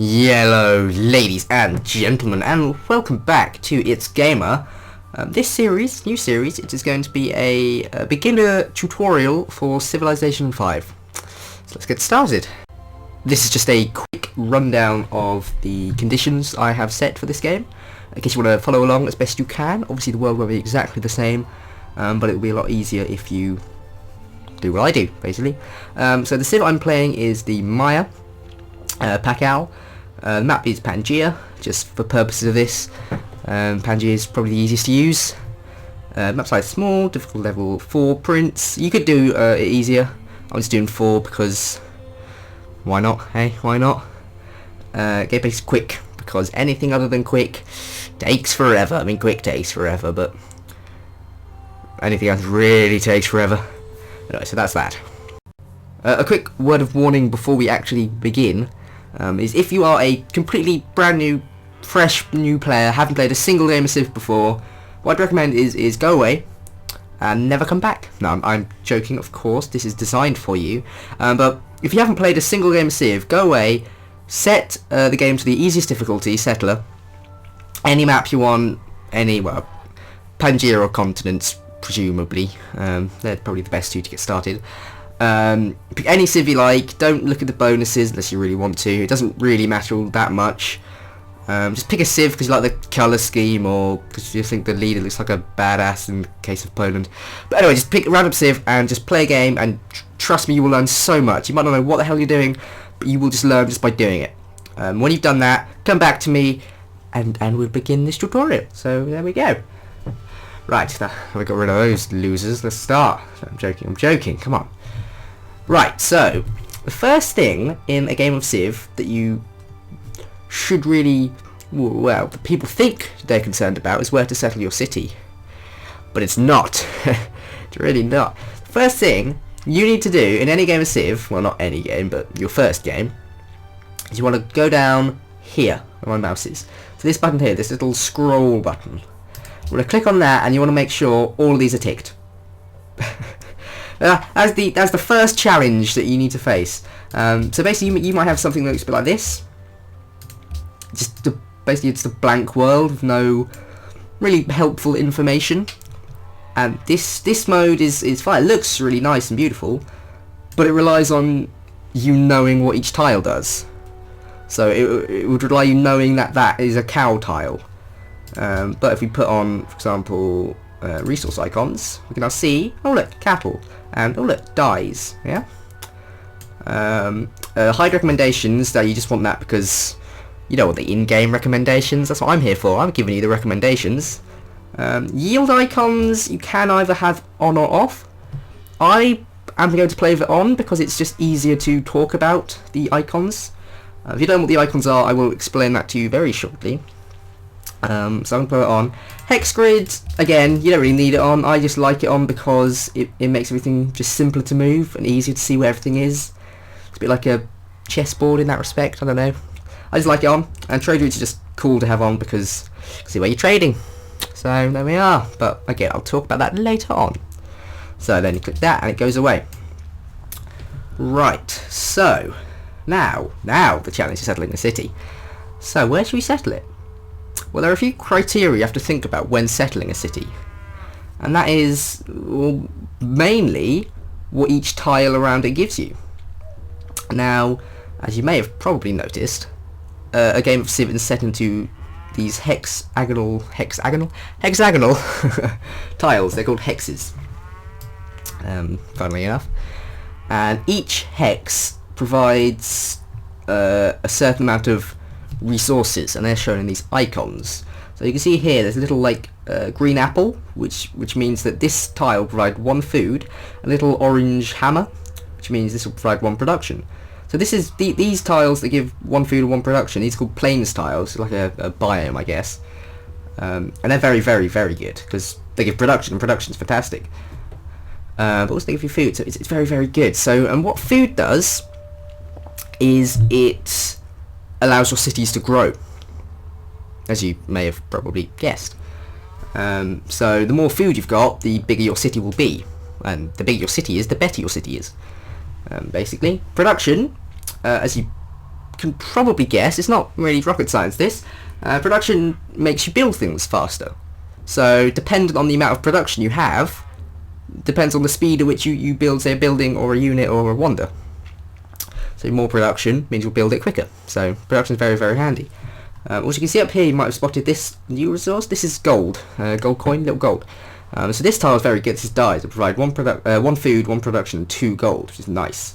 Yellow ladies and gentlemen, and welcome back to It's Gamer. This new series, it is going to be a beginner tutorial for Civilization 5. So let's get started. This is just a quick rundown of the conditions I have set for this game, in case you want to follow along as best you can. Obviously the world won't be exactly the same, but it will be a lot easier if you do what I do, basically. So the civ I'm playing is the Maya, Pakal. The map is Pangaea, just for purposes of this. Pangaea is probably the easiest to use. Map size small, difficult level 4 prints. You could do it easier. I'm just doing 4 because why not? Hey, why not? Gameplay quick, because anything other than quick takes forever. I mean, quick takes forever, but anything else really takes forever. Anyway, so that's that. A quick word of warning before we actually begin. Is if you are a completely brand new, fresh new player, haven't played a single game of Civ before, what I'd recommend is go away and never come back. No, I'm joking, of course, this is designed for you, but if you haven't played a single game of Civ, go away, set the game to the easiest difficulty, Settler, any map you want, Pangaea or continents, presumably, they're probably the best two to get started. Pick any civ you like, don't look at the bonuses unless you really want to, it doesn't really matter all that much. Just pick a civ because you like the colour scheme or because you think the leader looks like a badass in the case of Poland. But anyway, just pick a random civ and just play a game, and trust me, you will learn so much. You might not know what the hell you're doing, but you will just learn just by doing it. When you've done that, come back to me and we'll begin this tutorial. So there we go. Right, we got rid of those losers, let's start. I'm joking, come on. Right, so the first thing in a game of Civ that you should really, well, the people think they're concerned about is where to settle your city. But it's not. It's really not. The first thing you need to do in any game of Civ, well, not any game, but your first game, is you want to go down here where my mouse is. So this button here, this little scroll button. You want to click on that and you want to make sure all of these are ticked. That's the first challenge that you need to face. So basically you might have something that looks a bit like this. Basically it's a blank world with no really helpful information. And this mode is fine. It looks really nice and beautiful, but it relies on you knowing what each tile does. So it would rely on you knowing that is a cow tile. But if we put on, for example, resource icons, we can now see, oh look, cattle, and oh look, dyes, yeah? Hide recommendations, that you just want that because you don't want the in-game recommendations, that's what I'm here for, I'm giving you the recommendations. Yield icons, you can either have on or off. I am going to play with it on because it's just easier to talk about the icons. If you don't know what the icons are, I will explain that to you very shortly. So I'm going to put it on. Hex grid, again, you don't really need it on. I just like it on because it makes everything just simpler to move and easier to see where everything is. It's a bit like a chessboard in that respect, I don't know. I just like it on. And trade routes are just cool to have on because you can see where you're trading. So there we are. But again, I'll talk about that later on. So then you click that and it goes away. Right, so now the challenge is settling the city. So where should we settle it? Well, there are a few criteria you have to think about when settling a city, and that is, well, mainly what each tile around it gives you. Now, as you may have probably noticed, a game of Civ is set into these hexagonal tiles. They're called hexes, funnily enough, and each hex provides a certain amount of resources, and they're shown in these icons. So you can see here there's a little like green apple, which means that this tile will provide 1 food, a little orange hammer, which means this will provide 1 production. So this is these tiles that give 1 food and 1 production. These are called plains tiles, like a biome, I guess, and they're very, very, very good because they give production, and production's fantastic. But also they give you food, so it's very, very good. So, and what food does is it allows your cities to grow, as you may have probably guessed. So the more food you've got, the bigger your city will be, and the bigger your city is, the better your city is. Basically, production, as you can probably guess, it's not really rocket science this, production makes you build things faster. So dependent on the amount of production you have, depends on the speed at which you build, say, a building or a unit or a wonder. So more production means you'll build it quicker. So production is very, very handy. Also, you can see up here, you might have spotted this new resource. This is gold, gold coin, little gold. So this tile is very good. This is dyes. It provide one food, one production, and 2 gold, which is nice.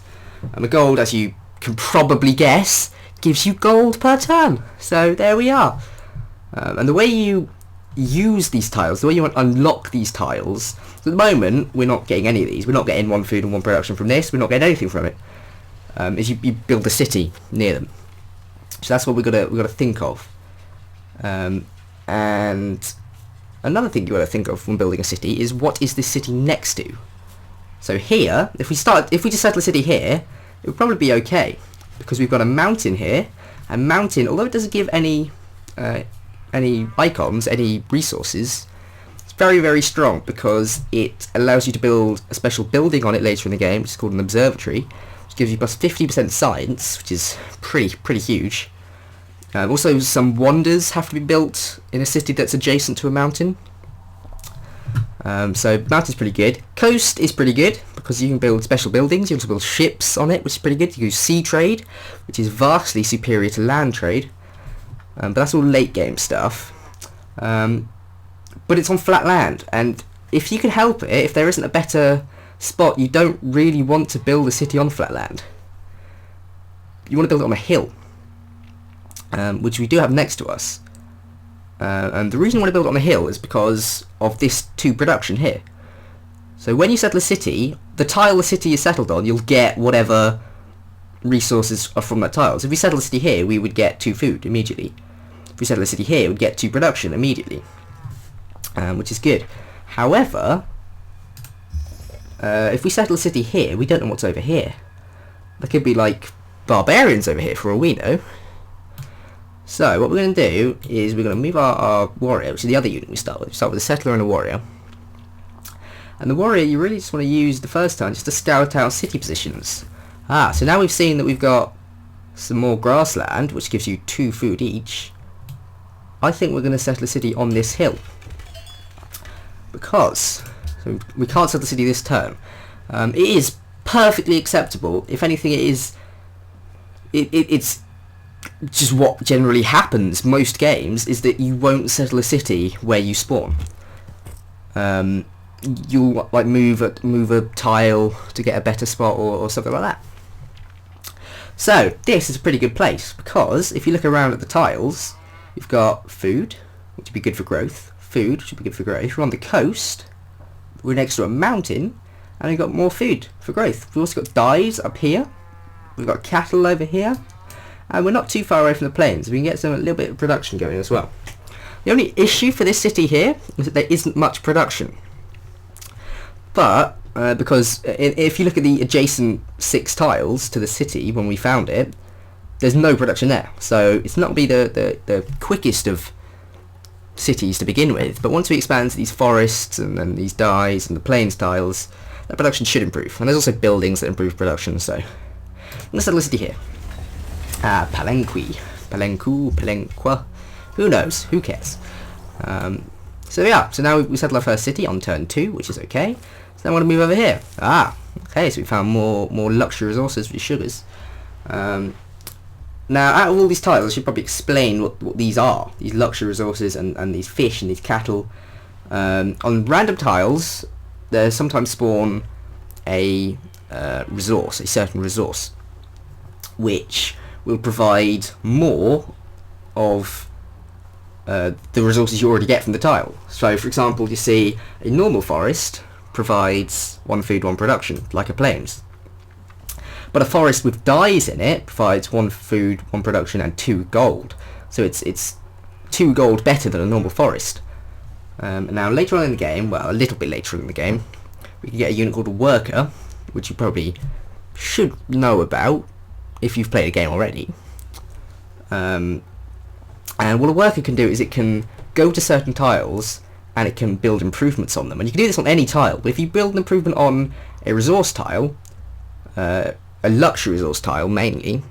And the gold, as you can probably guess, gives you gold per turn. So there we are. And the way you use these tiles, the way you unlock these tiles, so at the moment we're not getting any of these. We're not getting 1 food and 1 production from this. We're not getting anything from it. Is you build a city near them. So that's what we've got to think of. And another thing you got to think of when building a city is, what is this city next to? So here, if we just settle a city here, it would probably be okay, because we've got a mountain here. And mountain, although it doesn't give any icons, any resources, it's very, very strong, because it allows you to build a special building on it later in the game, which is called an observatory, which gives you plus 50% science, which is pretty huge. Also, some wonders have to be built in a city that's adjacent to a mountain. So mountain's pretty good. Coast is pretty good, because you can build special buildings. You can also build ships on it, which is pretty good. You use sea trade, which is vastly superior to land trade. But that's all late game stuff. But it's on flat land, and if you can help it, if there isn't a better spot, you don't really want to build a city on flat land. You want to build it on a hill. Which we do have next to us. And the reason I want to build it on a hill is because of this 2 production here. So when you settle a city, the tile the city is settled on, you'll get whatever resources are from that tile. So if we settle a city here, we would get 2 food immediately. If we settle a city here, we'd get 2 production immediately. Which is good. However, if we settle a city here, we don't know what's over here. There could be like barbarians over here for all we know. So what we're going to do is we're going to move our warrior, which is the other unit we start with. We start with a settler and a warrior. And the warrior, you really just want to use the first turn just to scout out city positions. So now we've seen that we've got some more grassland, which gives you 2 food each. I think we're going to settle a city on this hill. Because so we can't settle the city this turn. It is perfectly acceptable. If anything, it's just what generally happens most games, is that you won't settle a city where you spawn. You'll like move a tile to get a better spot or something like that. So this is a pretty good place, because if you look around at the tiles, you've got food, which would be good for growth. Food, which would be good for growth. We're on the coast. We're next to a mountain, and we've got more food for growth. We've also got dyes up here. We've got cattle over here. And we're not too far away from the plains. We can get a little bit of production going as well. The only issue for this city here is that there isn't much production. But, because if you look at the adjacent 6 tiles to the city when we found it, there's no production there. So it's not going to be the quickest of cities to begin with. But once we expand to these forests and these dyes and the plains tiles, that production should improve. And there's also buildings that improve production, so let's settle a city here. Palenque, Palenqua, who knows, who cares. So yeah, so now we settle our first city on turn 2, which is okay. So now I want to move over here. Okay, so we found more luxury resources for sugars. Now out of all these tiles, I should probably explain what these are, these luxury resources and these fish and these cattle. On random tiles, there sometimes spawn a resource, a certain resource, which will provide more of the resources you already get from the tile. So for example, you see a normal forest provides 1 food, 1 production, like a plains. But a forest with dyes in it provides 1 food, 1 production, and 2 gold. So it's 2 gold better than a normal forest. Now later on in the game, well, a little bit later in the game, we can get a unit called a worker, which you probably should know about if you've played a game already. And what a worker can do is it can go to certain tiles and it can build improvements on them. And you can do this on any tile, but if you build an improvement on a resource tile, a luxury resource tile mainly,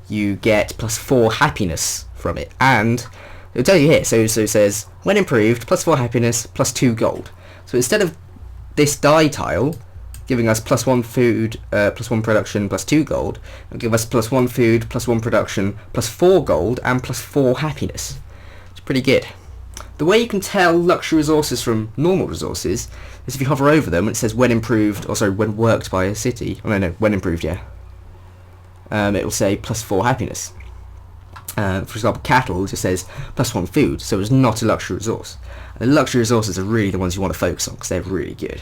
you get +4 happiness from it, and it'll tell you here. So it says when improved, +4 happiness, +2 gold. So instead of this die tile giving us +1 food, +1 production, +2 gold, it'll give us +1 food, +1 production, +4 gold, and +4 happiness. It's pretty good. The way you can tell luxury resources from normal resources is if you hover over them and it says when improved, or sorry, when worked by a city. Oh no, when improved, yeah. It will say +4 happiness. For example, cattle just says +1 food, so it's not a luxury resource. And the luxury resources are really the ones you want to focus on because they're really good.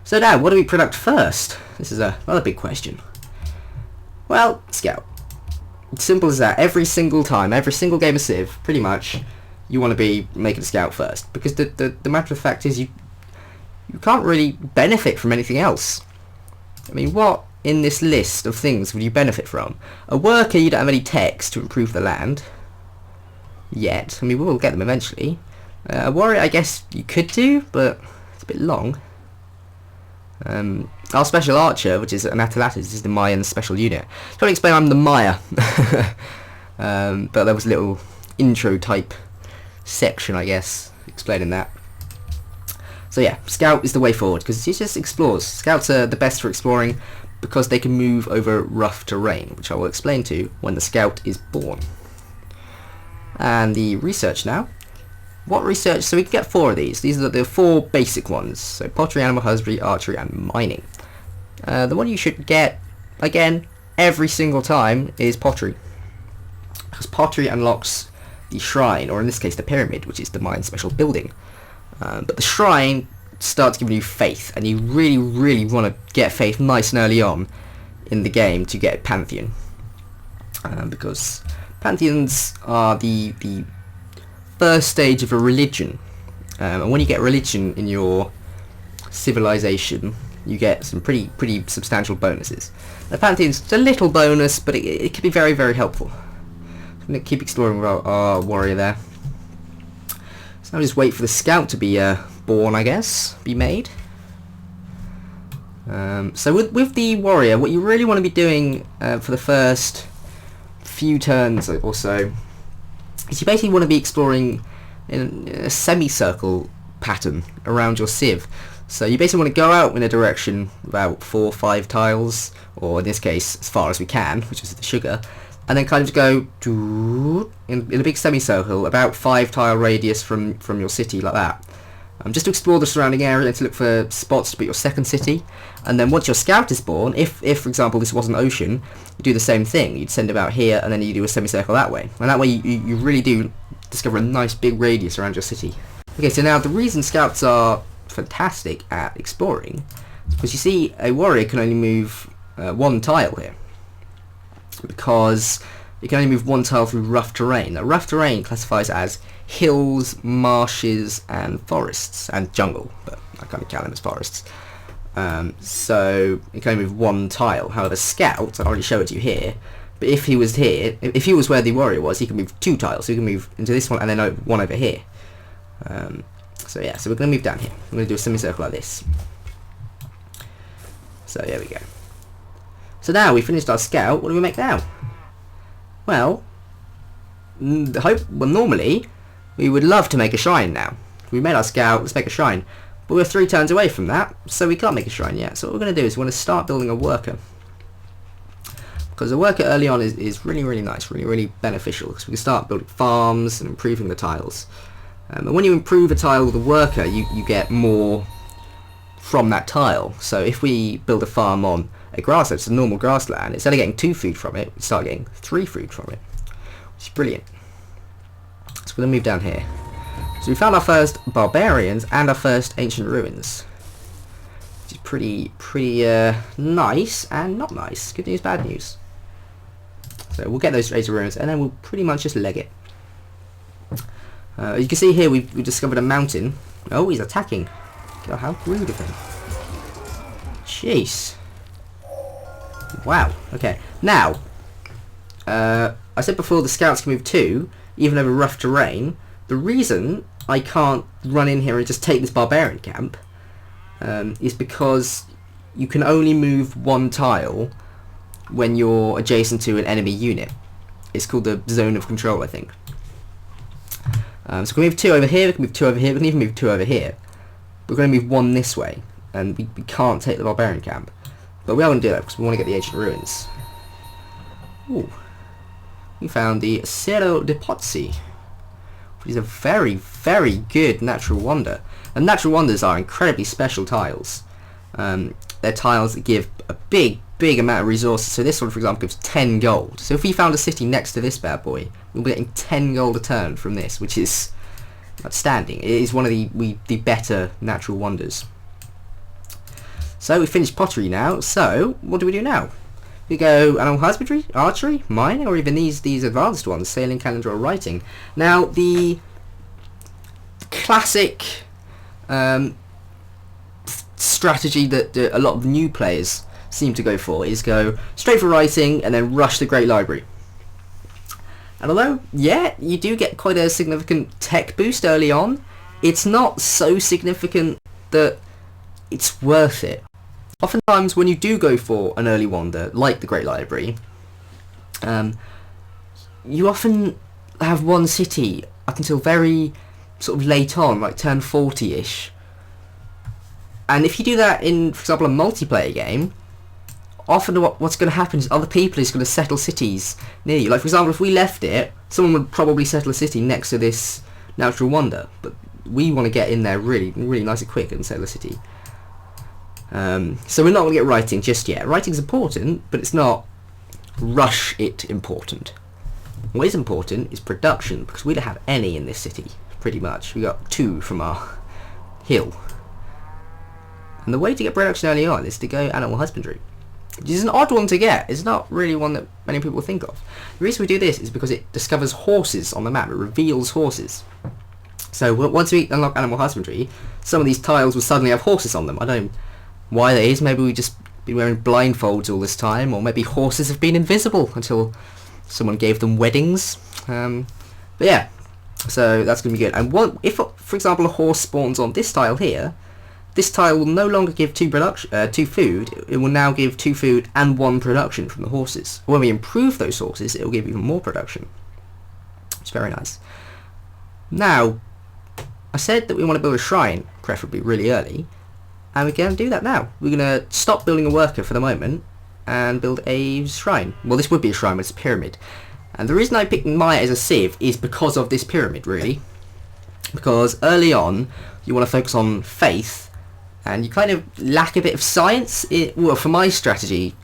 So now, what do we product first? This is another big question. Well, Scout. It's simple as that. Every single time, every single game of Civ, pretty much, you want to be making a Scout first. Because the matter of fact is you can't really benefit from anything else. I mean, what in this list of things would you benefit from? A worker, you don't have any techs to improve the land. Yet. I mean, we'll get them eventually. A warrior, I guess you could do, but it's a bit long. Our special archer, which is an Atalatis, is the Mayan special unit. Trying to explain I'm the Maya. But there was a little intro type section, I guess, explaining that. So yeah, Scout is the way forward, because it just explores. Scouts are the best for exploring because they can move over rough terrain, which I will explain to you when the Scout is born. And the research now. What research? So we can get 4 of these. These are the 4 basic ones. So pottery, animal husbandry, archery, and mining. The one you should get, again, every single time is pottery. Because pottery unlocks the shrine, or in this case the pyramid, which is the Mayan special building. But the shrine starts giving you faith, and you really, really want to get faith nice and early on in the game to get Pantheon. Because Pantheons are the first stage of a religion, and when you get religion in your civilization you get some pretty substantial bonuses. The Pantheon's a little bonus, but it can be very, very helpful. I'm going to keep exploring with our warrior there. So I'll just wait for the Scout to be born, I guess, be made. So with the warrior, what you really want to be doing for the first few turns or so is you basically want to be exploring in a semicircle pattern around your Civ. So you basically want to go out in a direction about 4 or 5 tiles, or in this case as far as we can, which is the sugar, and then kind of go in a big semicircle about 5 tile radius from your city, like that. Just to explore the surrounding area and to look for spots to put your second city. And then once your Scout is born, if for example this was an ocean, you do the same thing. You'd send him out here and then you do a semicircle that way. And that way you really do discover a nice big radius around your city. Okay, so now the reason Scouts are fantastic at exploring is because you see a warrior can only move 1 tile here. Because you can only move 1 tile through rough terrain. Now rough terrain classifies as hills, marshes, and forests, and jungle, but I kind of count them as forests. So you can only move 1 tile. However, Scout, I'll already show it to you here, but if he was here, if he was where the warrior was, he can move 2 tiles. So he can move into this one and then 1 over here. So yeah, so we're going to move down here. I'm going to do a semicircle like this. So there we go. So now we finished our Scout. What do we make now? Well, normally we would love to make a shrine now. We made our Scout, let's make a shrine. But we're 3 turns away from that, so we can't make a shrine yet. So what we're going to do is we're going to start building a worker. Because a worker early on is really, really nice, really, really beneficial. Because we can start building farms and improving the tiles. And when you improve a tile with a worker, you get more from that tile. So if we build a farm on a grassland, it's a normal grassland, instead of getting 2 food from it, we start getting 3 food from it. Which is brilliant. So we're going to move down here. So we found our first barbarians and our first ancient ruins. Which is pretty nice and not nice. Good news, bad news. So we'll get those ancient ruins and then we'll pretty much just leg it. As you can see here, we've discovered a mountain. Oh, he's attacking. God, how rude of him. Jeez. Wow. Okay. Now, I said before the Scouts can move 2, even over rough terrain. The reason I can't run in here and just take this barbarian camp is because you can only move 1 tile when you're adjacent to an enemy unit. It's called the zone of control, I think. So we can move 2 over here, we can move 2 over here, we can even move 2 over here. We're going to move 1 this way, and we can't take the barbarian camp. But we are going to do that because we want to get the ancient ruins. Ooh. We found the Cerro de Pozzi, which is a very, very good natural wonder. And natural wonders are incredibly special tiles. They're tiles that give a big amount of resources. So this one, for example, gives 10 gold. So if we found a city next to this bad boy, we'll be getting 10 gold a turn from this, which is outstanding. It is one of the better natural wonders. So we finished pottery now. So what do we do now? We go animal husbandry, archery, mining, or even these advanced ones, sailing, calendar, or writing. Now the classic strategy that a lot of new players seem to go for is go straight for writing and then rush the Great Library. And although, yeah, you do get quite a significant tech boost early on, it's not so significant that it's worth it. Oftentimes when you do go for an early wonder, like the Great Library, you often have one city up until very sort of late on, like turn 40-ish. And if you do that in, for example, a multiplayer game, often what's going to happen is other people is going to settle cities near you. Like, for example, if we left it, someone would probably settle a city next to this natural wonder. But we want to get in there really, really nice and quick and settle a city. So we're not going to get writing just yet. Writing's important, but it's not rush it important. What is important is production, because we don't have any in this city, pretty much. We got 2 from our hill. And the way to get production early on is to go animal husbandry, which is an odd one to get. It's not really one that many people think of. The reason we do this is because it discovers horses on the map. It reveals horses. So once we unlock animal husbandry, some of these tiles will suddenly have horses on them. I don't know why that is. Maybe we've just been wearing blindfolds all this time, or maybe horses have been invisible until someone gave them weddings. But yeah, so that's going to be good. And if, for example, a horse spawns on this tile here, this tile will no longer give 2 food. It will now give 2 food and 1 production from the horses. When we improve those horses, it will give even more production. It's very nice. Now, I said that we want to build a shrine, preferably really early, and we're going to do that now. We're going to stop building a worker for the moment and build a shrine. Well, this would be a shrine, but it's a pyramid. And the reason I picked Maya as a civ is because of this pyramid, really. Because early on, you want to focus on faith, and you kind of lack a bit of science. Well, for my strategy,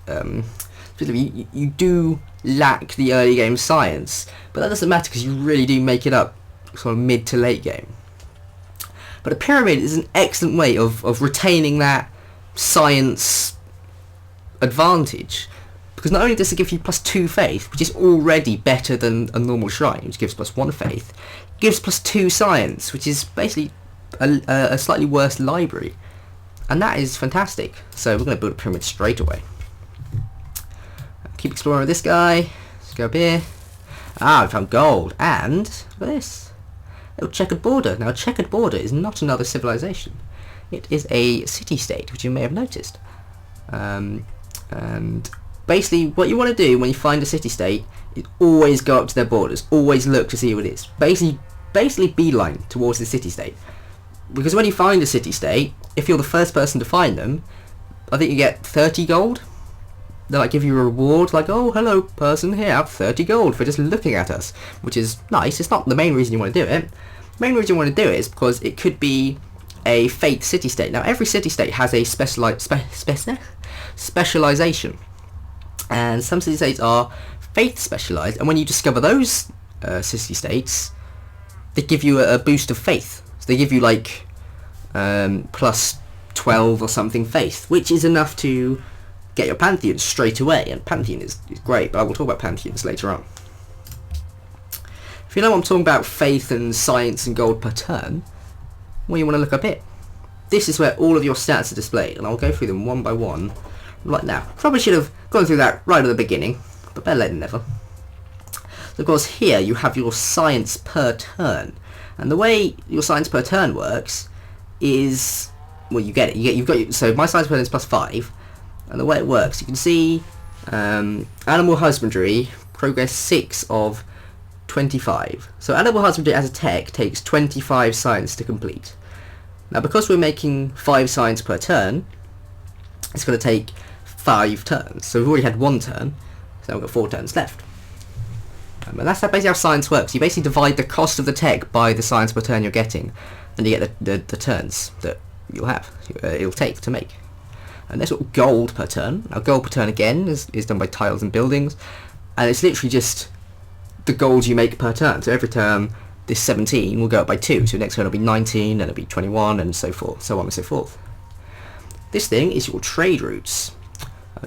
you do lack the early game science, but that doesn't matter because you really do make it up sort of mid to late game. But a pyramid is an excellent way of retaining that science advantage, because not only does it give you +2 faith, which is already better than a normal shrine, which gives +1 faith, it gives +2 science, which is basically a slightly worse library. And that is fantastic. So we're going to build a pyramid straight away. Keep exploring with this guy. Let's go up here. Ah, we found gold. And look at this. A checkered border. Now, a checkered border is not another civilization. It is a city-state, which you may have noticed. And basically, what you want to do when you find a city-state is always go up to their borders. Always look to see what it is. Basically beeline towards the city-state. Because when you find a city-state, if you're the first person to find them, I think you get 30 gold. They like give you a reward, like, oh, hello person, here, have 30 gold for just looking at us, which is nice. It's not the main reason you want to do it. The main reason you want to do it is because it could be a fake city-state. Now, every city-state has a specialization, and some city-states are faith specialized, and when you discover those city-states, they give you a boost of faith. So they give you like plus 12 or something faith, which is enough to get your pantheon straight away, and pantheon is great, but I will talk about pantheons later on. If you know what I'm talking about, faith and science and gold per turn, well, you want to look up it. This is where all of your stats are displayed, and I'll go through them one by one right now. Probably should have gone through that right at the beginning, but better late than never. So of course here you have your science per turn, and the way your science per turn works is, well, you get it. So my science per turn is +5, and the way it works, you can see Animal husbandry, progress 6 of 25. So animal husbandry as a tech takes 25 science to complete. Now because we're making 5 science per turn, it's going to take 5 turns. So we've already had 1 turn, so we've got 4 turns left. And that's basically how science works. You basically divide the cost of the tech by the science per turn you're getting, and you get the turns that you'll have, it'll take to make. And that's what gold per turn. Now gold per turn again is done by tiles and buildings, and it's literally just the gold you make per turn. So every turn this 17 will go up by 2, so next turn will be 19, and it'll be 21, and so forth, so on and so forth. This thing is your trade routes.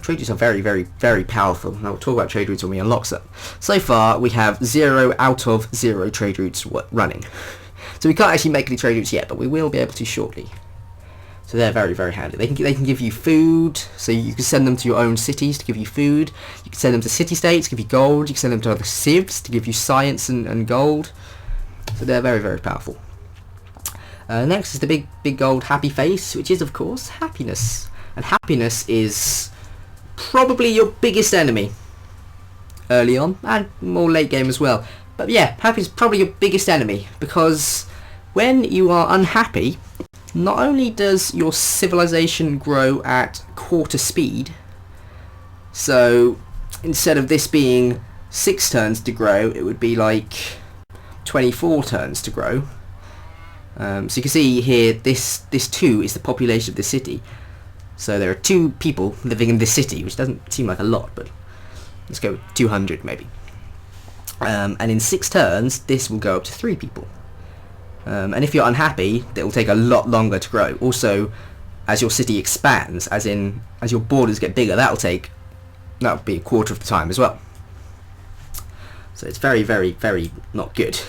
Trade routes are very, very, very powerful. Now we'll talk about trade routes when we unlock them. So far we have 0 out of 0 trade routes running. So we can't actually make any trade routes yet, but we will be able to shortly. So they're very, very handy. They can give you food, so you can send them to your own cities to give you food. You can send them to city-states to give you gold. You can send them to other civs to give you science and gold. So they're very, very powerful. Next is the big gold happy face, which is of course happiness. And happiness is probably your biggest enemy early on, and more late game as well. But yeah, happiness is probably your biggest enemy, because when you are unhappy, not only does your civilization grow at quarter speed, so instead of this being 6 turns to grow, it would be like 24 turns to grow. So you can see here, this 2 is the population of the city. So there are 2 people living in this city, which doesn't seem like a lot, but let's go with 200 maybe. And in 6 turns, this will go up to 3 people. And if you're unhappy, it will take a lot longer to grow. Also, as your city expands, as your borders get bigger, that'll be a quarter of the time as well. So it's very, very, very not good.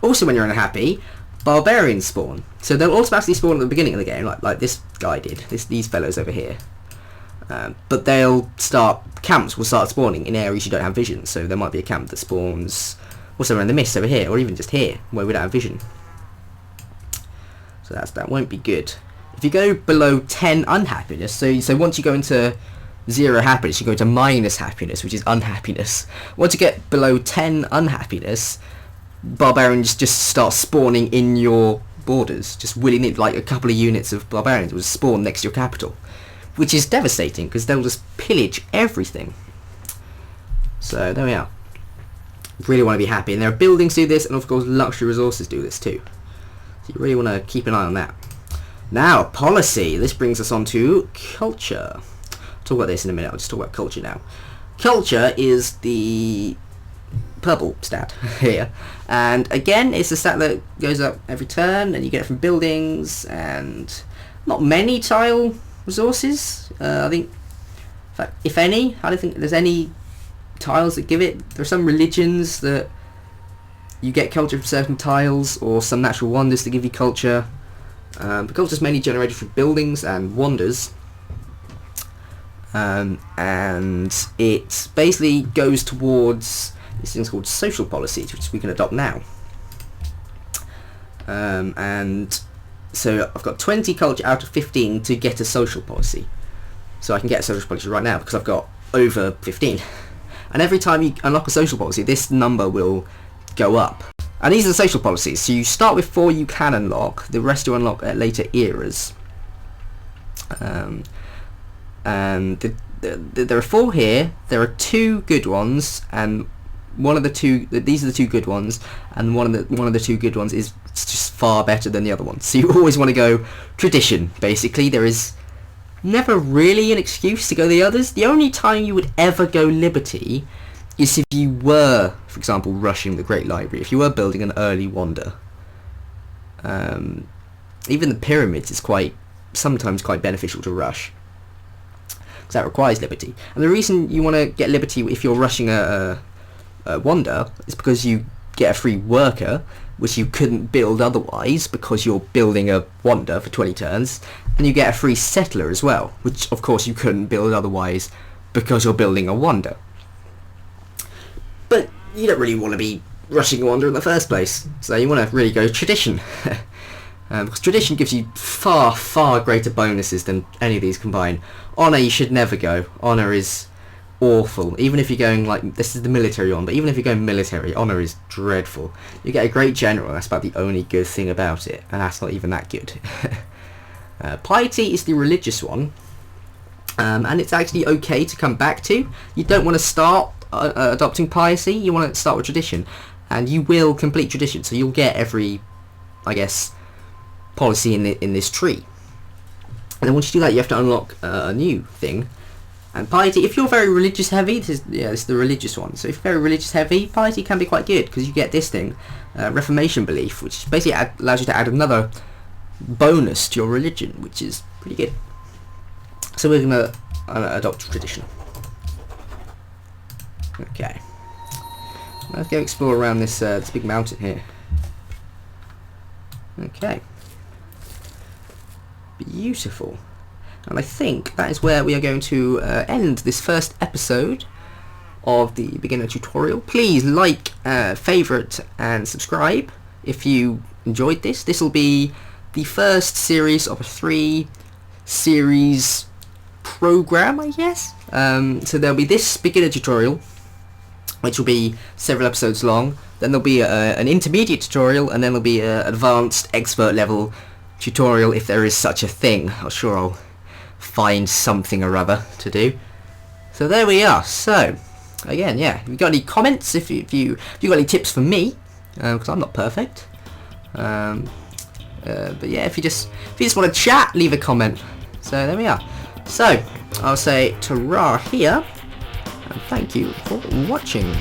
Also, when you're unhappy, barbarians spawn. So they'll automatically spawn at the beginning of the game, like this guy did. These fellows over here. But camps will start spawning in areas you don't have vision. So there might be a camp that spawns also in the mist over here, or even just here, where we don't have vision. So that won't be good. If you go below 10 unhappiness, so once you go into 0 happiness, you go to minus happiness, which is unhappiness. Once you get below 10 unhappiness, barbarians just start spawning in your borders, just willy-nilly, like a couple of units of barbarians will spawn next to your capital, which is devastating because they'll just pillage everything. So there we are. Really want to be happy, and there are buildings do this, and of course luxury resources do this too. So you really want to keep an eye on that. Now, policy. This brings us on to culture. I'll talk about this in a minute. I'll just talk about culture now. Culture is the purple stat here, and again it's a stat that goes up every turn, and you get it from buildings and not many tile resources. I think, in fact, if any, I don't think there's any tiles that give it. There are some religions that you get culture from certain tiles, or some natural wonders that give you culture. But culture is mainly generated from buildings and wonders, and it basically goes towards these things called social policies, which we can adopt now. And so I've got 20 culture out of 15 to get a social policy. So I can get a social policy right now because I've got over 15. And every time you unlock a social policy, this number will go up. And these are the social policies. So you start with 4 you can unlock. The rest you unlock at later eras. And there are 4 here. There are 2 good ones, and one of the 2. These are the 2 good ones, and one of the 2 good ones is just far better than the other one. So you always want to go tradition. Basically, there is never really an excuse to go the others. The only time you would ever go liberty is if you were, for example, rushing the Great Library, if you were building an early wonder. Even the pyramids is sometimes quite beneficial to rush, because that requires liberty. And the reason you want to get liberty if you're rushing a wonder is because you get a free worker, which you couldn't build otherwise because you're building a wonder for 20 turns, and you get a free settler as well, which of course you couldn't build otherwise because you're building a wonder. But you don't really want to be rushing a wonder in the first place, so you want to really go tradition. Because tradition gives you far, far greater bonuses than any of these combined. Honour you should never go. Honour is awful. Even if you're going like, this is the military one, but even if you're going military, honour is dreadful. You get a great general, that's about the only good thing about it, and that's not even that good. Piety is the religious one, and it's actually okay to come back to. You don't want to start adopting piety, you want to start with tradition, and you will complete tradition, so you'll get every, I guess, policy in this tree. And then once you do that, you have to unlock a new thing. And piety, if you're very religious heavy, this is the religious one. So if you're very religious heavy, piety can be quite good, because you get this thing, Reformation belief, which basically allows you to add another bonus to your religion, which is pretty good. So we're going to adopt tradition. Okay. Let's go explore around this big mountain here. Okay. Beautiful. And I think that is where we are going to end this first episode of the beginner tutorial. Please like, favourite and subscribe if you enjoyed this. This will be the first series of a 3-series program, I guess. So there'll be this beginner tutorial, which will be several episodes long. Then there'll be an intermediate tutorial, and then there'll be an advanced expert level tutorial, if there is such a thing. I'm sure I'll find something or other to do. So there we are. So again, yeah, if you got any comments, if you got any tips for me, because I'm not perfect. But yeah, if you just want to chat, leave a comment. So there we are. So I'll say ta-ra here, and thank you for watching.